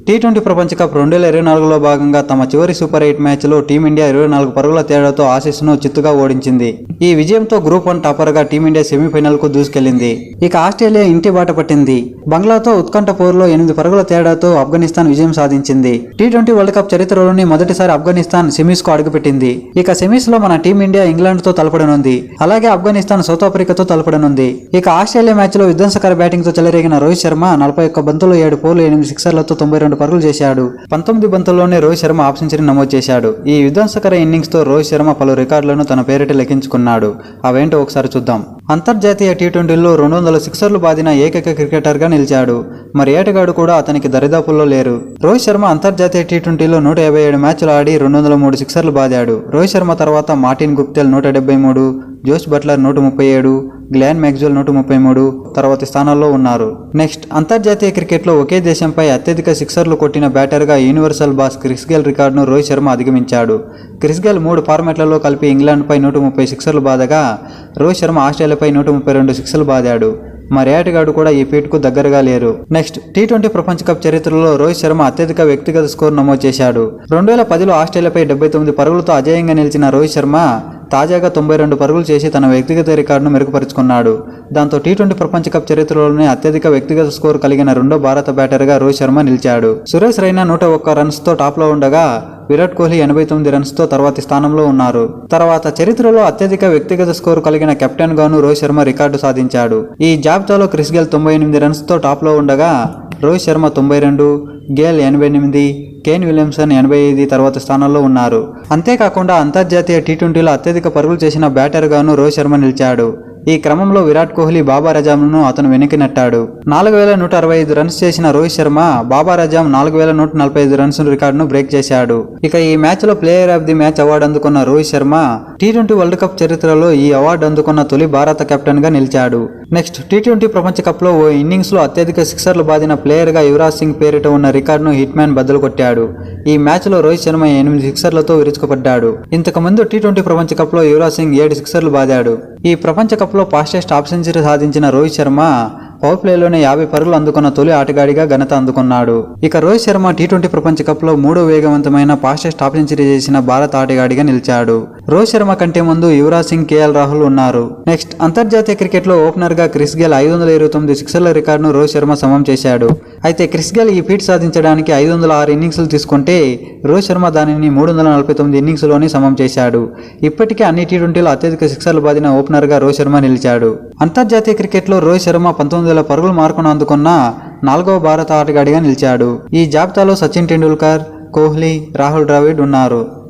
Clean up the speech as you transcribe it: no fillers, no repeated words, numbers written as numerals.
T20 ప్రపంచ cup 2024లో భాగంగా తమ చివరి సూపర్ 8 మ్యాచ్లో టీమిండియా 24 పరుగుల తేడాతో ఆసీస్ను చిత్తుగా ఓడించింది. ఈ విజయంతో గ్రూప్ 1 టాపర్గా టీమిండియా సెమీఫైనల్కు దూసుకెళ్లింది. ఇక ఆస్ట్రేలియా ఇంటి బాట పట్టింది. బంగ్లాతో ఉత్కంఠ పోరులో 8 పరుగుల తేడాతో ఆఫ్ఘనిస్తాన్ విజయం సాధించింది. టీ20 వరల్డ్ కప్ చరిత్రలోని మొదటిసారి ఆఫ్ఘనిస్తాన్ సెమీస్కు అడుగుపెట్టింది. ఇక సెమీస్లో మన టీమిండియా ఇంగ్లాండ్తో తలపడనుంది. అలాగే ఆఫ్ఘనిస్తాన్ సౌత్ ఆఫ్రికాతో తలపడనుంది. ఇక ఆస్ట్రేలియా మ్యాచ్లో విధ్వంసకర బ్యాటింగ్తో చెలరేగిన రోహిత్ శర్మ 41 బంతులు 7 పరుగులు 8 సిక్సర్లతో 92 పరుగులు చేశాడు. 19 బంతుల్లోనే రోహిత్ శర్మ హాఫ్ సెంచరీ నమోదు చేశాడు. ఈ విధ్వంసకర ఇన్నింగ్స్ తో రోహిత్ శర్మ పలు రికార్డులను తన పేరిట లెక్కించుకున్నాడు. అవేంటో ఒకసారి చూద్దాం. అంతర్జాతీయ టీ20లో 200 సిక్సర్లు బాదిన ఏకైక క్రికెటర్ గా నిలిచాడు. మరి ఏటగాడు కూడా అతనికి దరిదాపుల్లో లేరు. రోహిత్ శర్మ అంతర్జాతీయ టీ20లో 157 మ్యాచ్లు ఆడి 203 సిక్సర్లు బాదాడు. రోహిత్ శర్మ తర్వాత Martin Guptill 173, Jos Buttler 137, Glenn Maxwell 133 తర్వాతి స్థానాల్లో ఉన్నారు. నెక్స్ట్, అంతర్జాతీయ క్రికెట్లో ఒకే దేశంపై అత్యధిక సిక్సర్లు కొట్టిన బ్యాటర్గా యూనివర్సల్ బాస్ క్రిస్ గేల్ రికార్డును రోహిత్ శర్మ అధిగమించాడు. క్రిస్ గేల్ 3 ఫార్మాట్లలో కలిపి ఇంగ్లాండ్పై 130 సిక్సర్లు బాదగా రోహిత్ శర్మ ఆస్ట్రేలియాపై 132 సిక్సర్లు బాదాడు. మరి ఏటగాడు కూడా ఈ ఫీట్కు దగ్గరగా లేరు. నెక్స్ట్, టీ20 ప్రపంచ కప్ చరిత్రలో రోహిత్ శర్మ అత్యధిక వ్యక్తిగత స్కోర్ నమోదు చేశాడు. 2010లో ఆస్ట్రేలియాపై 79 పరుగులతో అజేయంగా నిలిచిన రోహిత్ శర్మ తాజాగా 92 పరుగులు చేసి తన వ్యక్తిగత రికార్డును మెరుగుపరుచుకున్నాడు. దాంతో టీ20 ప్రపంచ కప్ చరిత్రలోనే అత్యధిక వ్యక్తిగత స్కోర్ కలిగిన రెండో భారత బ్యాటర్గా రోహిత్ శర్మ నిలిచాడు. సురేష్ రైనా 101 రన్స్తో టాప్లో ఉండగా విరాట్ కోహ్లీ 89 రన్స్తో తర్వాతి స్థానంలో ఉన్నారు. తర్వాత చరిత్రలో అత్యధిక వ్యక్తిగత స్కోరు కలిగిన కెప్టెన్ గాను రోహిత్ శర్మ రికార్డు సాధించాడు. ఈ జాబితాలో క్రిస్ గేల్ 98 రన్స్తో టాప్లో ఉండగా Rohit Sharma 92, Gayle 88, Kane Williamson 85 తర్వాత స్థానాల్లో ఉన్నారు. అంతేకాకుండా అంతర్జాతీయ టీ20లో అత్యధిక పరుగులు చేసిన బ్యాటర్ గాను రోహిత్ శర్మ నిలిచాడు. ఈ క్రమంలో విరాట్ కోహ్లీ బాబర్ అజామ్ను అతను వెనక్కి నెట్టాడు. 4165 రన్స్ చేసిన రోహిత్ శర్మ బాబర్ అజామ్ 4145 రన్స్ రికార్డును బ్రేక్ చేశాడు. ఇక ఈ మ్యాచ్లో player of the match award అందుకున్న రోహిత్ శర్మ టీ20 వరల్డ్ కప్ చరిత్రలో ఈ అవార్డు అందుకున్న తొలి భారత కెప్టెన్ గా నిలిచాడు. నెక్స్ట్, టీ20 ప్రపంచ కప్లో ఓ ఇన్నింగ్స్లో అత్యధిక సిక్సర్లు బాదిన ప్లేయర్గా యువరాజ్ సింగ్ పేరిట ఉన్న రికార్డును హిట్ మ్యాన్ బద్దలు కొట్టాడు. ఈ మ్యాచ్లో రోహిత్ శర్మ 8 సిక్సర్లతో విరుచుకుపడ్డాడు. ఇంతకుముందు టీ20 ప్రపంచ కప్లో యువరాజ్ సింగ్ 7 సిక్సర్లు బాదాడు. ఈ ప్రపంచ కప్లో ఫాస్టెస్ట్ హాఫ్ సెంచరీ సాధించిన రోహిత్ శర్మ పవర్ ప్లేలోనే 50 పరుగులు అందుకున్న తొలి ఆటగాడిగా ఘనత అందుకున్నాడు. ఇక రోహిత్ శర్మ టీ20 ప్రపంచ కప్లో 3వ వేగవంతమైన ఫాస్టెస్ట్ హాఫ్ సెంచరీ చేసిన భారత ఆటగాడిగా నిలిచాడు. రోహిత్ శర్మ కంటే ముందు యువరాజ్ సింగ్, కేఎల్ రాహుల్ ఉన్నారు. నెక్స్ట్, అంతర్జాతీయ క్రికెట్లో ఓపెనర్గా క్రిస్ గేల్ 529 సిక్సర్ల రికార్డును రోహిత్ శర్మ సమం చేశాడు. అయితే క్రిస్ గేల్ ఈ ఫీట్ సాధించడానికి 506 ఇన్నింగ్స్లు తీసుకుంటే రోహిత్ శర్మ దానిని 349 ఇన్నింగ్స్లోనే సమం చేశాడు. ఇప్పటికే అన్ని టీ20లో అత్యధిక సిక్సర్లు బాదిన ఓపెనర్గా రోహిత్ శర్మ నిలిచాడు. అంతర్జాతీయ క్రికెట్లో రోహిత్ శర్మ 19,000 పరుగుల మార్కును అందుకున్న 4వ భారత ఆటగాడిగా నిలిచాడు. ఈ జాబితాలో సచిన్ టెండూల్కర్, కోహ్లీ, రాహుల్ ద్రావిడ్ ఉన్నారు.